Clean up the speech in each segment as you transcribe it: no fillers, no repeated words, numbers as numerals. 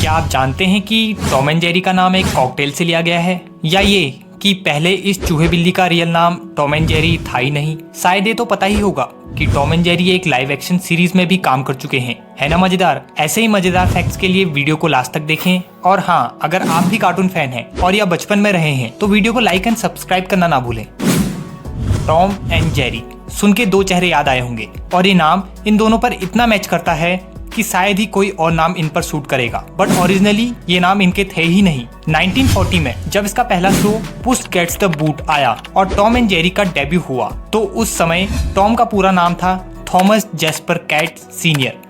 क्या आप जानते हैं कि टॉम एंड जेरी का नाम एक कॉकटेल से लिया गया है, या ये कि पहले इस चूहे बिल्ली का रियल नाम टॉम एंड जेरी था ही नहीं। शायद ये तो पता ही होगा कि टॉम एंड जेरी एक लाइव एक्शन सीरीज में भी काम कर चुके हैं, है ना मजेदार। ऐसे ही मजेदार फैक्ट्स के लिए वीडियो को लास्ट तक देखें। और हाँ, अगर आप भी कार्टून फैन हैं और या बचपन में रहे हैं तो वीडियो को लाइक एंड सब्सक्राइब करना ना भूलें। टॉम एंड जेरी सुन के दो चेहरे याद आए होंगे, और ये नाम इन दोनों पर इतना मैच करता है कि शायद ही कोई और नाम इन पर सूट करेगा। बट ओरिजिनली ये नाम इनके थे ही नहीं। 1940 में जब इसका पहला show Puss Gets the Boot आया और टॉम एंड जेरी का डेब्यू हुआ, तो उस समय टॉम का पूरा नाम था थॉमस जैस्पर कैट सीनियर,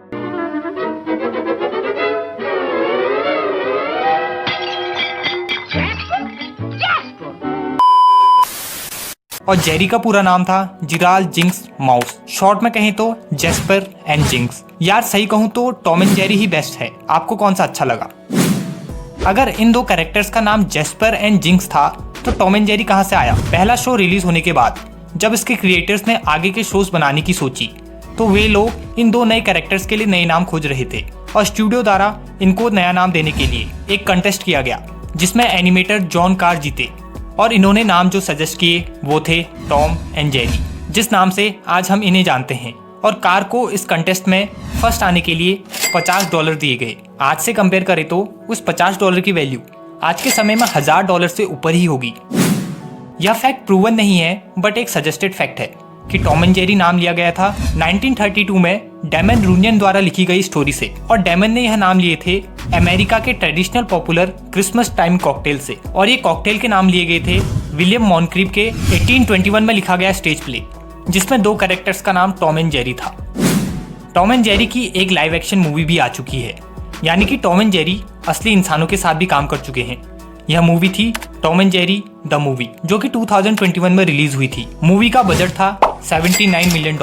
और जेरी का पूरा नाम था जिराल्ड जिंक्स माउस। शॉर्ट में कहें तो जैस्पर एंड जिंक्स। यार सही कहूं तो Tom and Jerry he best है। आपको कौन सा अच्छा लगा? अगर इन दो कैरेक्टर्स का नाम जैस्पर एंड जिंक्स था तो टॉम एंड जेरी कहां से आया? पहला शो रिलीज होने के बाद जब इसके क्रिएटर्स ने आगे के शोज बनाने की सोची तो वे लोग इन दो नए कैरेक्टर्स के लिए नए नाम खोज रहे थे, और स्टूडियो द्वारा इनको नया नाम देने के लिए एक कंटेस्ट किया गया जिसमें एनिमेटर जॉन कार जीते, और इन्होंने नाम जो सजेस्ट किए वो थे टॉम एंड जेरी, जिस नाम से आज हम इन्हें जानते हैं। और कार को इस कंटेस्ट में फर्स्ट आने के लिए $50 दिए गए। आज से कंपेयर करें तो उस $50 की वैल्यू आज के समय में $1000 से ऊपर ही होगी। यह फैक्ट प्रूवन नहीं है, बट एक सजेस्टेड फैक्ट है कि टॉम एंड जेरी नाम लिया गया था 1932 में डैमन रूनियन द्वारा लिखी गई स्टोरी से, और डैमन ने यह नाम लिए थे अमेरिका के traditional popular Christmas time cocktail से। और ये कॉकटेल के नाम लिए गए थे विलियम मॉनक्रीफ के 1821 में लिखा गया स्टेज प्ले, जिसमें दो कैरेक्टर्स का नाम टॉम एंड जेरी था। टॉम एंड जेरी की एक लाइव एक्शन मूवी भी आ चुकी है, यानी कि टॉम एंड जेरी असली इंसानों के साथ भी काम कर चुके हैं। यह मूवी थी Tom and Jerry the movie, जो कि 2021 में रिलीज हुई थी। मूवी का बजट था $79 मिलियन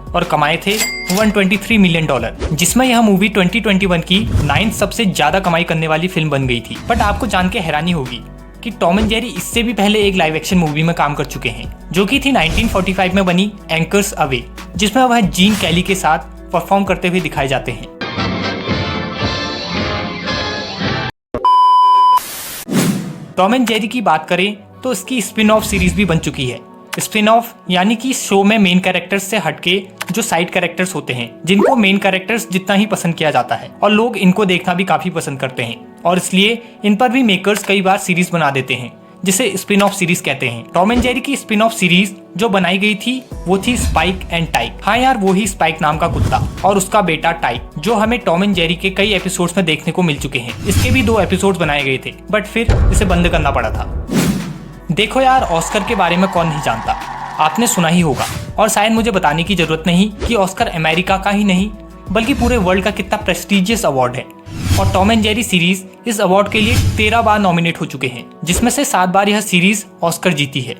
और कमाए थे $123 मिलियन, जिसमें यह मूवी 2021 की 9th सबसे ज्यादा कमाई करने वाली फिल्म बन गई थी। बट आपको जान के हैरानी होगी कि टॉम एंड जेरी इससे भी पहले एक लाइव एक्शन मूवी में काम कर चुके हैं, जो कि थी 1945 में बनी एंकर्स अवे, जिसमें वह जीन कैली के साथ परफॉर्म करते हुए दिखाए जाते हैं। टॉम एंड जेरी की बात करें तो इसकी स्पिन ऑफ सीरीज भी बन चुकी है। स्पिन ऑफ यानी कि शो में मेन कैरेक्टर्स से हटके जो साइड कैरेक्टर्स होते हैं, जिनको मेन कैरेक्टर्स जितना ही पसंद किया जाता है, और लोग इनको देखना भी काफी पसंद करते हैं, और इसलिए इन पर भी मेकर्स कई बार सीरीज बना देते हैं, जिसे स्पिन ऑफ सीरीज कहते हैं। टॉम एंड जेरी की स्पिन ऑफ सीरीज जो बनाई गई थी वो थी स्पाइक एंड टाइक। हाँ यार, वो ही स्पाइक नाम का कुत्ता और उसका बेटा टाइक, जो हमें टॉम एंड जेरी के कई एपिसोड्स में देखने को मिल चुके हैं। इसके भी 2 एपिसोड्स बनाए गए थे, बट फिर इसे बंद करना पड़ा था। देखो यार, ऑस्कर के बारे में कौन नहीं जानता, आपने सुना ही होगा, और शायद मुझे बताने की जरूरत नहीं कि ऑस्कर अमेरिका का ही नहीं बल्कि पूरे वर्ल्ड का कितना प्रेस्टिजियस अवार्ड है। और टॉम एंड जेरी सीरीज इस अवार्ड के लिए 13 बार नॉमिनेट हो चुके हैं, जिसमें से 7 बार यह सीरीज ऑस्कर जीती है।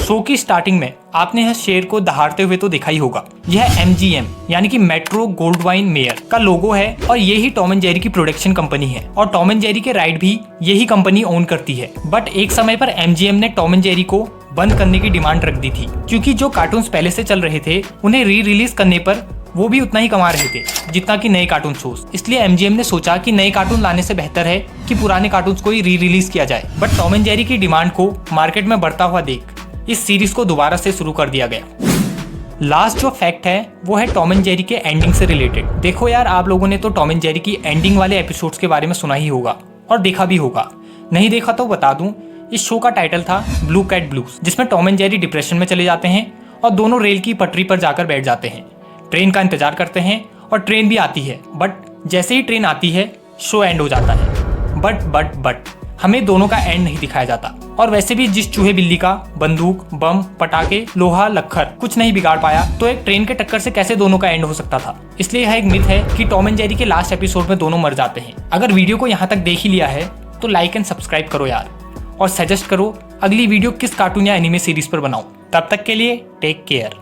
शो की स्टार्टिंग में आपने यह शेर को दहाड़ते हुए तो देखा ही होगा। यह MGM यानी कि मेट्रो गोल्डवाइन मेयर का लोगो है, और यही टॉम एंड जेरी की प्रोडक्शन कंपनी है, और टॉम एंड जेरी के राइट भी यही कंपनी ओन करती है। बट एक समय पर MGM ने टॉम एंड जेरी को बंद करने की डिमांड रख दी थी, क्योंकि जो कार्टून्स पहले से चल रहे थे उन्हें री रिलीज करने पर वो भी उतना ही कमा रहे थे जितना कि नए कार्टून शोज। इसलिए MGM ने सोचा कि नए कार्टून लाने से बेहतर है कि पुराने कार्टून्स को ही री रिलीज किया जाए। बट टॉम एंड जेरी की डिमांड को मार्केट में बढ़ता हुआ देख इस सीरीज को दोबारा से शुरू कर दिया गया। लास्ट जो फैक्ट है वो है टॉम एंड जेरी के एंडिंग से रिलेटेड। देखो यार, आप लोगों ने तो टॉम एंड जेरी की एंडिंग वाले एपिसोड्स के बारे में सुना ही होगा और देखा भी होगा। नहीं देखा तो बता दूं, इस शो का टाइटल था ब्लू कैट ब्लूज, जिसमें टॉम एंड जेरी डिप्रेशन में चले जाते हैं और दोनों रेल की पटरी पर जाकर बैठ जाते हैं, ट्रेन का इंतजार करते हैं, और ट्रेन भी आती है। बट जैसे ही ट्रेन आती है शो एंड हो जाता है। बट हमें दोनों का एंड नहीं दिखाया जाता। और वैसे भी जिस चूहे बिल्ली का बंदूक, बम, पटाखे, लोहा, लक्खर कुछ नहीं बिगाड़ पाया, तो एक ट्रेन के टक्कर से कैसे दोनों का एंड हो सकता था? इसलिए यह एक मिथ है कि टॉम एंड जेरी के लास्ट एपिसोड में दोनों मर जाते हैं। अगर वीडियो को यहाँ तक देख ही लिया है तो लाइक एंड सब्सक्राइब करो यार, और सजेस्ट करो अगली वीडियो किस कार्टून या एनिमे सीरीज पर बनाऊं। तब तक के लिए टेक केयर।